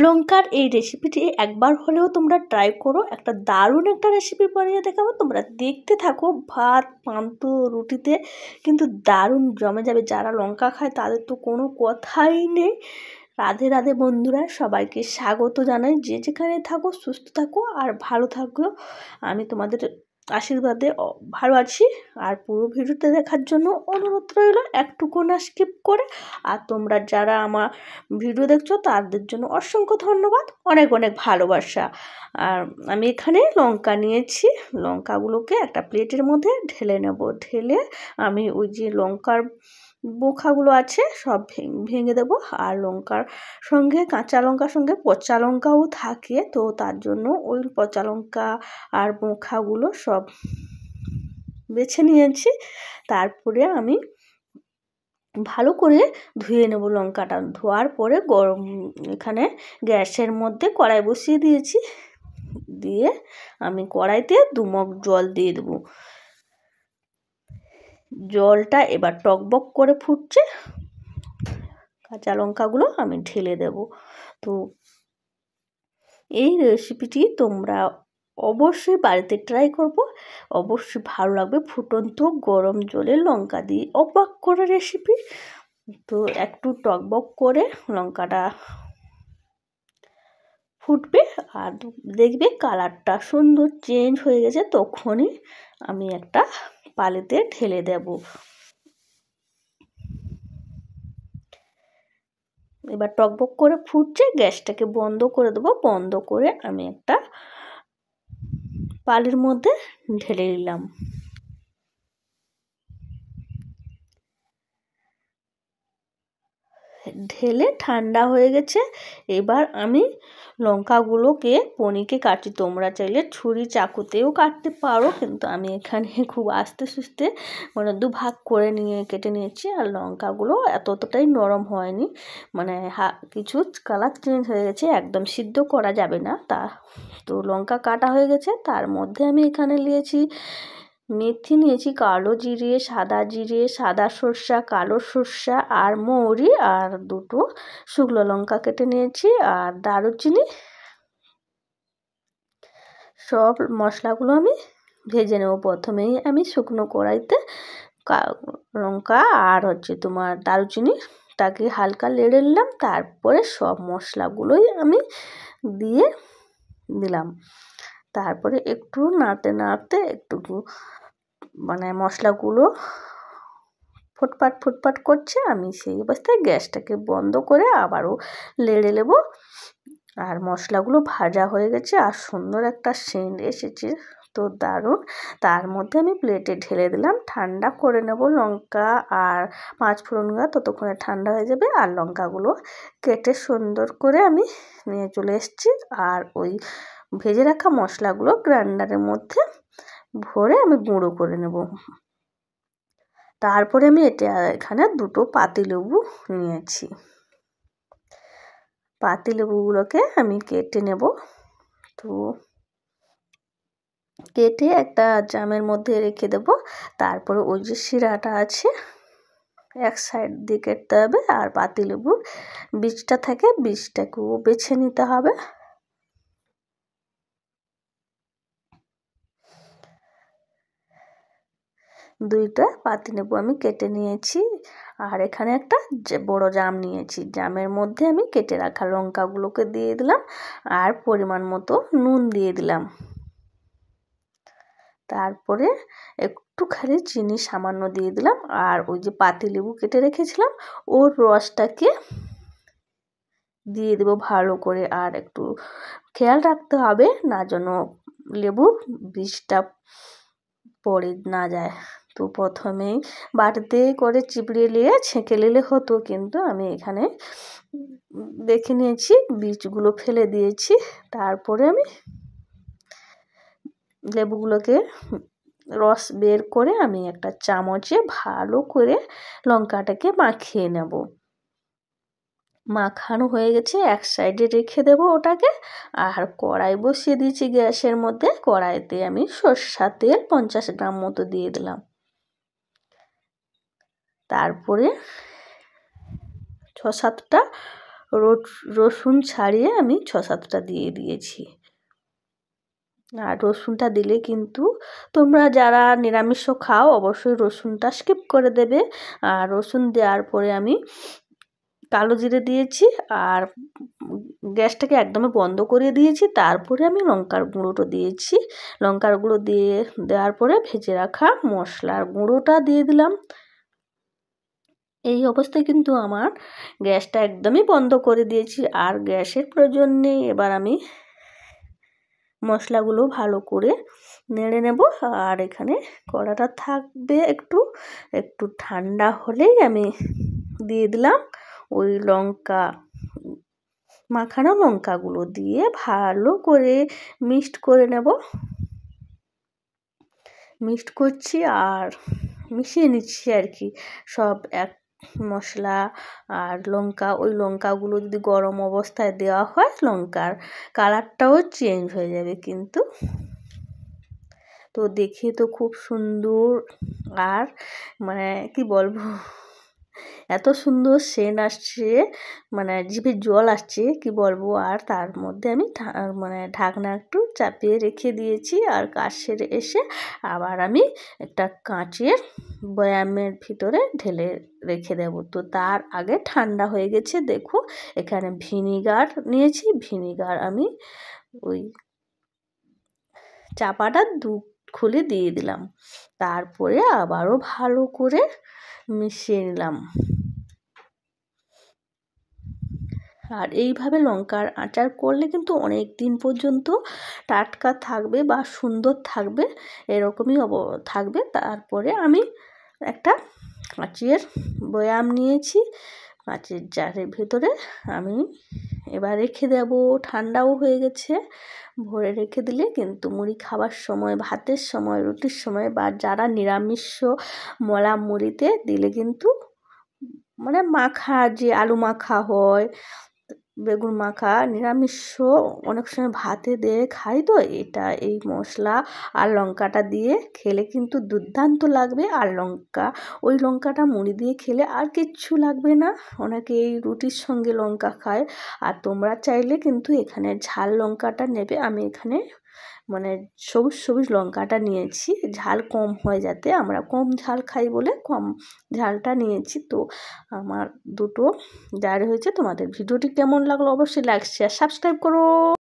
লঙ্কার এই রেসিপিটি একবার হলেও তোমরা ট্রাই করো। একটা দারুণ একটা রেসিপি বানিয়ে দেখাবো, তোমরা দেখতে থাকো। ভাত, পান্তা, রুটিতে কিন্তু দারুণ জমে যাবে। যারা লঙ্কা খায় তাদের তো কোনো কথাই নেই। রাধে রাধে বন্ধুরা, সবাইকে স্বাগত জানাই। যে যেখানে থাকো সুস্থ থাকো আর ভালো থাকো। আমি তোমাদের আশীর্বাদে ভালো আছি। আর পুরো ভিডিওটা দেখার জন্য অনুরোধ রইল, একটুকু না স্কিপ করে। আর তোমরা যারা আমার ভিডিও দেখছো তাদের জন্য অসংখ্য ধন্যবাদ, অনেক অনেক ভালোবাসা। আর আমি এখানে লঙ্কা নিয়েছি, লঙ্কাগুলোকে একটা প্লেটের মধ্যে ঢেলে নেব। ঢেলে আমি ওই যে লঙ্কার বোখাগুলো আছে সব ভেঙে দেবো। আর লঙ্কার সঙ্গে, কাঁচা লঙ্কার সঙ্গে পচা লঙ্কাও থাকে, তো তার জন্য ওই পচা লঙ্কা আর বোখাগুলো সব বেছে নিয়েছি। তারপরে আমি ভালো করে ধুয়ে নেব লঙ্কাটা। ধোয়ার পরে এখানে গ্যাসের মধ্যে কড়াই বসিয়ে দিয়েছি। দিয়ে আমি কড়াইতে 2 মগ জল দিয়ে দেবো। জলটা এবার টকবক করে ফুটছে, কাঁচা লঙ্কাগুলো আমি ঢেলে দেব। তো এই রেসিপিটি তোমরা অবশ্যই বাড়িতে ট্রাই করবো, অবশ্যই ভালো লাগবে। ফুটন্ত গরম জলে লঙ্কা দিয়ে অবাক করে রেসিপি। তো একটু টকবক করে লঙ্কাটা ফুটবে আর দেখবে কালারটা সুন্দর চেঞ্জ হয়ে গেছে, তখনই আমি একটা পালিতে ঢেলে দেব। এবার টকবক করে ফুটছে, গ্যাসটাকে বন্ধ করে দেবো। বন্ধ করে আমি একটা পালির মধ্যে ঢেলে নিলাম। ঢেলে ঠান্ডা হয়ে গেছে। এবার আমি লঙ্কাগুলোকে পনিকে কাটি। তোমরা চাইলে ছুরি চাকুতেও কাটতে পারো, কিন্তু আমি এখানে খুব আস্তে সুস্তে মানে 2 ভাগ করে নিয়ে কেটে নিয়েছি। আর লঙ্কাগুলো এতটাই নরম হয়নি, মানে কিছু কালার চেঞ্জ হয়ে গেছে, একদম সিদ্ধ করা যাবে না তা। তো লঙ্কা কাটা হয়ে গেছে। তার মধ্যে আমি এখানে নিয়েছি মেথি, নিয়েছি কালো জিরে, সাদা সর্ষা, কালো সর্ষা আর মৌরি, আর 2টো শুকনো লঙ্কা কেটে নিয়েছি, আর দারুচিনি। সব মশলাগুলো আমি ভেজে নেব। প্রথমেই আমি শুকনো কড়াইতে লঙ্কা আর তোমার দারুচিনিটাকে হালকা নেড়ে নিলাম। তারপরে সব মশলাগুলোই আমি দিয়ে দিলাম। তারপরে একটু নাড়তে নাড়তে একটু মানে মশলাগুলো ফুটপাট করছে, আমি সেই অবস্থায় গ্যাসটাকে বন্ধ করে আবারও নেড়ে নেব। আর মশলাগুলো ভাজা হয়ে গেছে আর সুন্দর একটা সেন্ট এসেছে, তো দারুণ। তার মধ্যে আমি প্লেটে ঢেলে দিলাম। ঠান্ডা করে নেব লঙ্কা আর 5 ফোড়নগুলো, ততক্ষণে ঠান্ডা হয়ে যাবে। আর লঙ্কাগুলো কেটে সুন্দর করে আমি নিয়ে চলে এসেছি। আর ওই ভেজে রাখা মশলাগুলো গ্রাইন্ডারের মধ্যে ভরে আমি গুঁড়ো করে নেব। তারপরে আমি এখানে 2টো পাতিলেবু নিয়েছি। পাতিলেবুগুলোকে আমি কেটে নেব। তো কেটে একটা জামের মধ্যে রেখে দেব। তারপরে ওই যে শিরাটা আছে এক সাইড দিয়ে কেটে হবে। আর পাতিলেবুর বীজটা থাকে, বীজটাকেও বেছে নিতে হবে। দুইটা পাতিলেবু আমি কেটে নিয়েছি। আর এখানে একটা বড় জাম নিয়েছি। জামের মধ্যে আমি কেটে রাখা লঙ্কাগুলোকে দিয়ে দিলাম, আর পরিমাণ মতো নুন দিয়ে দিলাম। তারপরে একটুখানি চিনি সামান্য দিয়ে দিলাম। আর ওই যে পাতিলেবু কেটে রেখেছিলাম ওর রসটাকে দিয়ে দেবো ভালো করে। আর একটু খেয়াল রাখতে হবে না যেন লেবুর বীজটা পড়ে না যায়। তো প্রথমেই বাটিতে করে চিপড়ে নিয়ে ছেঁকে নিলে হতো, কিন্তু আমি এখানে দেখে নিয়েছি, বীজগুলো ফেলে দিয়েছি। তারপরে আমি লেবুগুলোকে রস বের করে আমি একটা চামচে ভালো করে লঙ্কাটাকে মাখিয়ে নেব। মাখানো হয়ে গেছে, এক সাইডে রেখে দেব ওটাকে। আর কড়াই বসিয়ে দিয়েছি গ্যাসের মধ্যে। কড়াইতে আমি সরষের তেল 50 গ্রাম মতো দিয়ে দিলাম। তারপরে 6-7টা রসুন ছাড়িয়ে আমি 6-7টা দিয়ে দিয়েছি। আর রসুনটা দিলে কিন্তু তোমরা যারা নিরামিষও খাও অবশ্যই রসুনটা স্কিপ করে দেবে। আর রসুন দেওয়ার পরে আমি কালো জিরে দিয়েছি আর গ্যাসটাকে একদমই বন্ধ করে দিয়েছি। তারপরে আমি লঙ্কার গুঁড়োটা দিয়েছি। লঙ্কার গুঁড়ো দেওয়ার পরে ভেজে রাখা মশলার গুঁড়োটা দিয়ে দিলাম। এই অবস্থায় কিন্তু আমার গ্যাসটা একদমই বন্ধ করে দিয়েছি, আর গ্যাসের প্রয়োজন নেই। এবার আমি মশলাগুলো ভালো করে নেড়ে নেব। আর এখানে কড়াটা থাকবে একটু ঠান্ডা হলেই আমি দিয়ে দিলাম ওই মাখানো লঙ্কাগুলো দিয়ে ভালো করে মিক্সড করে নেব। মিক্সড করছি আর মিশিয়ে নিচ্ছি আর কি সব এক মশলা আর লঙ্কা। ওই লঙ্কাগুলো যদি গরম অবস্থায় দেওয়া হয় লঙ্কার কালারটাও চেঞ্জ হয়ে যাবে কিন্তু। তো দেখে তো খুব সুন্দর, আর মানে কি বলবো, এত সুন্দর সেন্ট আসছে, মানে জিভে জল আসছে কি বলবো। আর তার মধ্যে আমি ঢাকনা একটু চাপিয়ে রেখে দিয়েছি। আর কাজ সেরে এসে আবার আমি একটা কাঁচের বয়ামের ভিতরে ঢেলে রেখে দেব। তো তার আগে ঠান্ডা হয়ে গেছে। দেখো এখানে ভিনিগার নিয়েছি, ভিনিগার আমি ওই চাপাটা খুলে দিয়ে দিলাম। তারপরে আবারও ভালো করে মিশিয়ে নিলাম। আর এইভাবে লঙ্কার আচার করলে কিন্তু অনেক দিন পর্যন্ত টাটকা থাকবে বা সুন্দর থাকবে, এরকমই থাকবে। তারপরে আমি একটা কাঁচের বয়াম নিয়েছি, কাঁচের জারের ভেতরে আমি এবার রেখে দেব। ঠান্ডাও হয়ে গেছে, ভরে রেখে দিলে কিন্তু মুড়ি খাবার সময়, ভাতের সময়, রুটির সময় বা যারা নিরামিষ মলা মুড়িতে দিলে কিন্তু মানে মাখা, যে আলু মাখা হয়, বেগুন মাখা, নিরামিষ অনেক সময় ভাতে দিয়ে খাই। তো এই মশলা আর লঙ্কাটা দিয়ে খেলে কিন্তু দুর্দান্ত লাগবে। আর ওই লঙ্কাটা মুড়ি দিয়ে খেলে আর কিচ্ছু লাগবে না। অনেকে এই রুটির সঙ্গে লঙ্কা খায়। আর তোমরা চাইলে কিন্তু এখানে ঝাল লঙ্কাটা নেবে। আমি এখানে মানে সবুজ লঙ্কাটা নিয়েছি, ঝাল কম হয় যাতে, আমরা কম ঝাল খাই বলে কম ঝালটা নিয়েছি। তো আমার দুটো জার হয়েছে। তোমাদের ভিডিওটি কেমন লাগলো অবশ্যই লাইক শেয়ার সাবস্ক্রাইব করো।